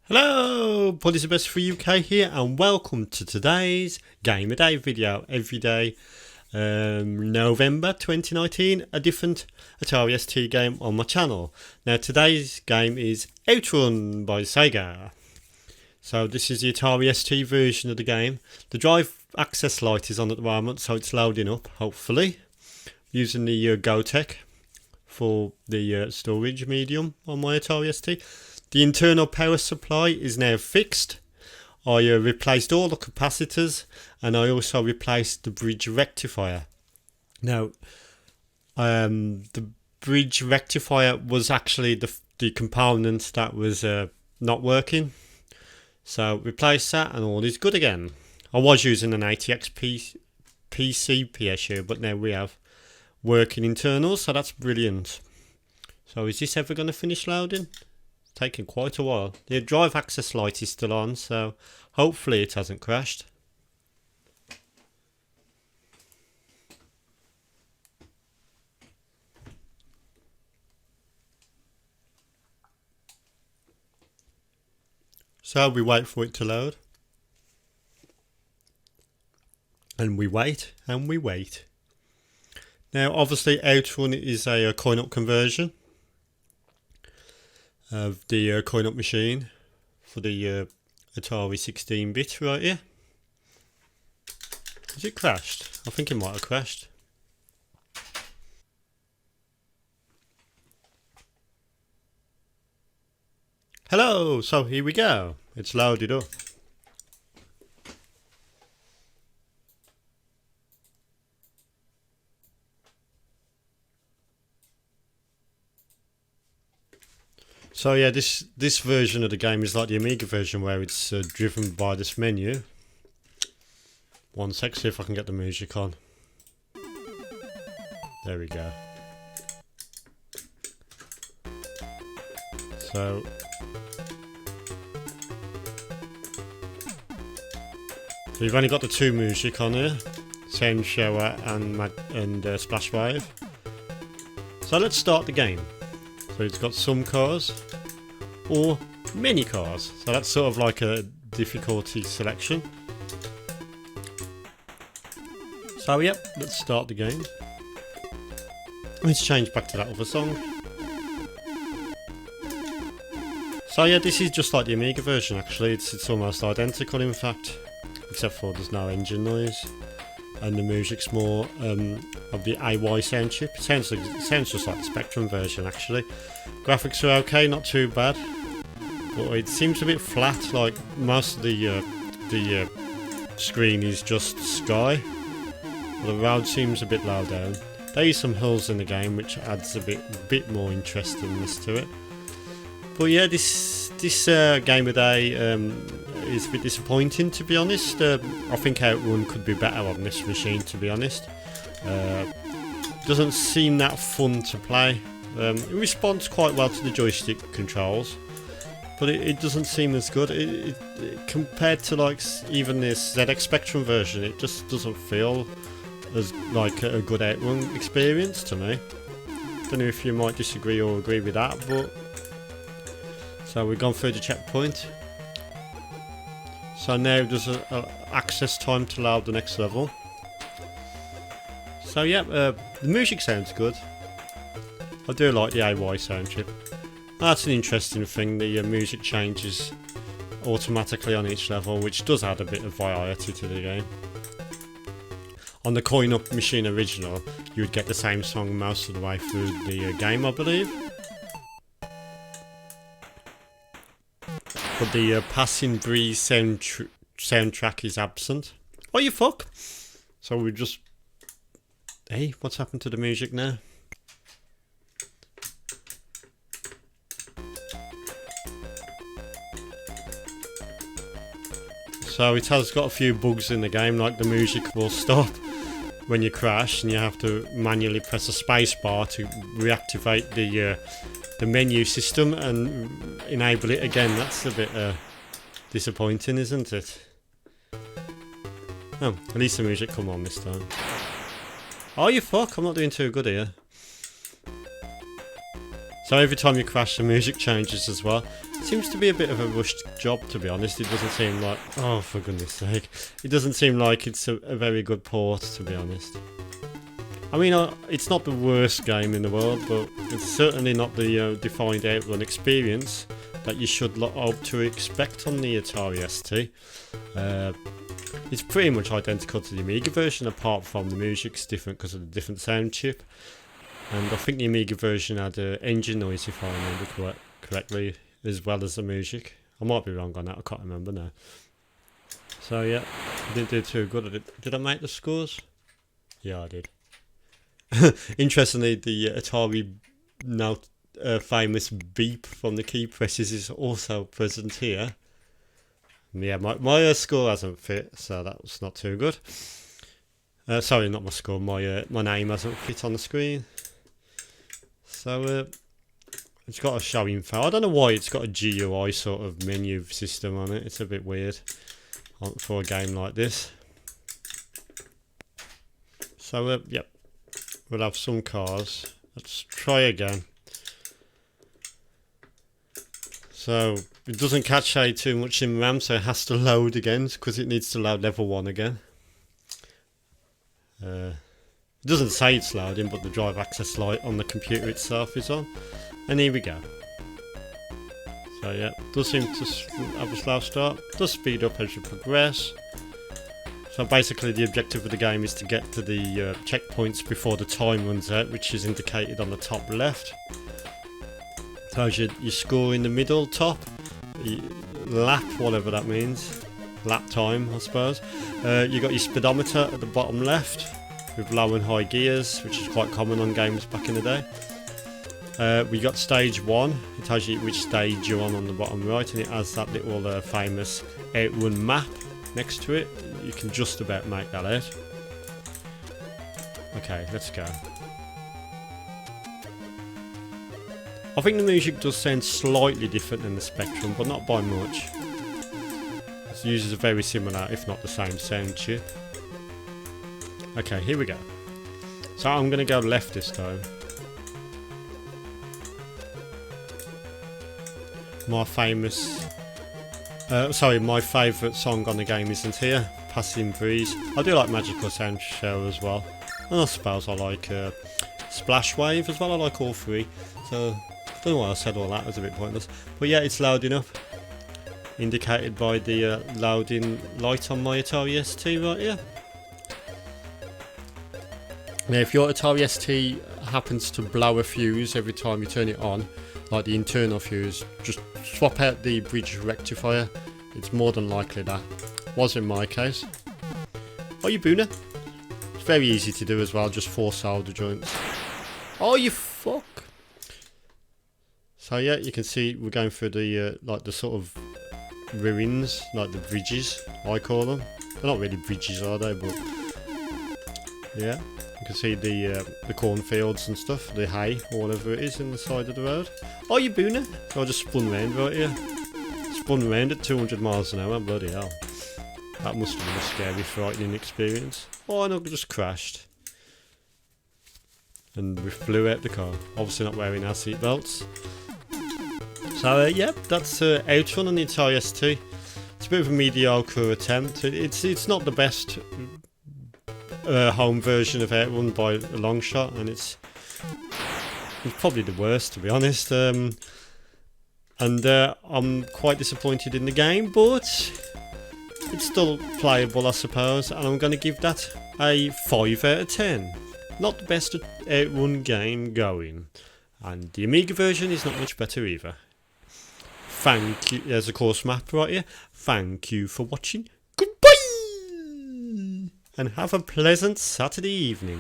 Hello, Buddies the Best for UK here, and welcome to today's Game of Day video. Every day, November 2019, a different Atari ST game on my channel. Now today's game is Outrun by Sega. So this is the Atari ST version of the game. The drive access light is on at the moment, so it's loading up, hopefully. Using the GoTech for the storage medium on my Atari ST. The internal power supply is now fixed. I replaced all the capacitors, and I also replaced the bridge rectifier. Now, the bridge rectifier was actually the component that was not working. So replace that and all is good again. I was using an ATX PC PSU, but now we have working internals, so that's brilliant. So is this ever going to finish loading? Taking quite a while. The drive access light is still on, so hopefully it hasn't crashed. So we wait for it to load. And we wait, and we wait. Now obviously Outrun is a coin-op conversion of the coin-op machine for the Atari 16-bit right here. Has it crashed? I think it might have crashed. Hello, so here we go. It's loaded up. So yeah, this version of the game is like the Amiga version where it's driven by this menu. One sec, see if I can get the music on. There we go. So you've only got the two music on here, Sound Shower and Splash Wave. So let's start the game. So it's got some cars or many cars. So that's sort of like a difficulty selection. So yep, let's start the game. Let's change back to that other song. So yeah, this is just like the Amiga version actually. It's almost identical in fact, except for there's no engine noise. And the music's more of the AY sound chip. It sounds just like the Spectrum version actually. Graphics are okay, not too bad, but it seems a bit flat. Like most of the screen is just sky. The road seems a bit low down. There is some hills in the game, which adds a bit more interestingness to it. But yeah, this game of day is a bit disappointing, to be honest. I think Outrun could be better on this machine, to be honest. Doesn't seem that fun to play. It responds quite well to the joystick controls, but it doesn't seem as good. Compared to like even this ZX Spectrum version, it just doesn't feel as like a good Outrun experience to me. Don't know if you might disagree or agree with that, but so we've gone through the checkpoint. So now there's a access time to load the next level. So yeah, the music sounds good. I do like the AY sound chip. That's an interesting thing, the music changes automatically on each level, which does add a bit of variety to the game. On the coin-op machine original, you would get the same song most of the way through the game, I believe. But the Passing Breeze soundtrack is absent. Oh, you fuck! So we just... Hey, what's happened to the music now? So it has got a few bugs in the game, like the music will stop when you crash and you have to manually press a space bar to reactivate the menu system and enable it again. That's a bit disappointing, isn't it? Oh, at least the music come on this time. Oh, you fuck, I'm not doing too good here. So every time you crash, the music changes as well. Seems to be a bit of a rushed job, to be honest. It doesn't seem like... Oh, for goodness sake. It doesn't seem like it's a very good port, to be honest. I mean, it's not the worst game in the world, but it's certainly not the defined Outrun experience that you should hope to expect on the Atari ST. It's pretty much identical to the Amiga version, apart from the music's different because of the different sound chip. And I think the Amiga version had engine noise, if I remember correctly, as well as the music. I might be wrong on that, I can't remember now. So yeah, I didn't do too good. Did I make the scores? Yeah, I did. Interestingly, the Atari now famous beep from the key presses is also present here. Yeah, my score hasn't fit, so that was not too good. Sorry, not my score. My name hasn't fit on the screen. So it's got a show info. I don't know why it's got a GUI sort of menu system on it. It's a bit weird for a game like this. So yep, we'll have some cars. Let's try again. So it doesn't catch too much in RAM, so it has to load again because it needs to load level 1 again. It doesn't say it's loading, but the drive access light on the computer itself is on. And here we go. So yeah, does seem to have a slow start. Does speed up as you progress. So basically the objective of the game is to get to the checkpoints before the time runs out, which is indicated on the top left. Tells you your score in the middle top, lap, whatever that means, lap time I suppose. You got your speedometer at the bottom left with low and high gears, which is quite common on games back in the day. We got stage 1, it tells you which stage you're on the bottom right, and it has that little famous Outrun map next to it. You can just about make that out. Okay, let's go. I think the music does sound slightly different than the Spectrum, but not by much. It uses a very similar, if not the same, sound chip. Okay, here we go. So I'm going to go left this time. My favourite song on the game isn't here. Passing Breeze. I do like Magical Sound Show as well. And I suppose I like Splash Wave as well. I like all three. So I don't know why I said all that, it was a bit pointless. But yeah, it's loading up. Indicated by the loading light on my Atari ST right here. Now if your Atari ST happens to blow a fuse every time you turn it on, like the internal fuse, just swap out the bridge rectifier. It's more than likely that. Was in my case. Oh, you booner. It's very easy to do as well, just 4 solder joints. Oh, you fuck. So yeah, you can see we're going through the like the sort of ruins, like the bridges, I call them. They're not really bridges, are they? But yeah, you can see the cornfields and stuff, the hay, or whatever it is, in the side of the road. Oh, you booner! So I just spun round right here. Spun round at 200 miles an hour. Bloody hell! That must have been a scary, frightening experience. Oh, and I just crashed. And we flew out the car. Obviously not wearing our seatbelts. So yeah, that's Outrun on the Atari ST. It's a bit of a mediocre attempt. It's not the best home version of Outrun by a long shot, and it's probably the worst, to be honest. And I'm quite disappointed in the game, but it's still playable, I suppose, and I'm going to give that a 5 out of 10. Not the best Outrun game going, and the Amiga version is not much better either. Thank you. There's a course map right here. Thank you for watching. Goodbye, and have a pleasant Saturday evening.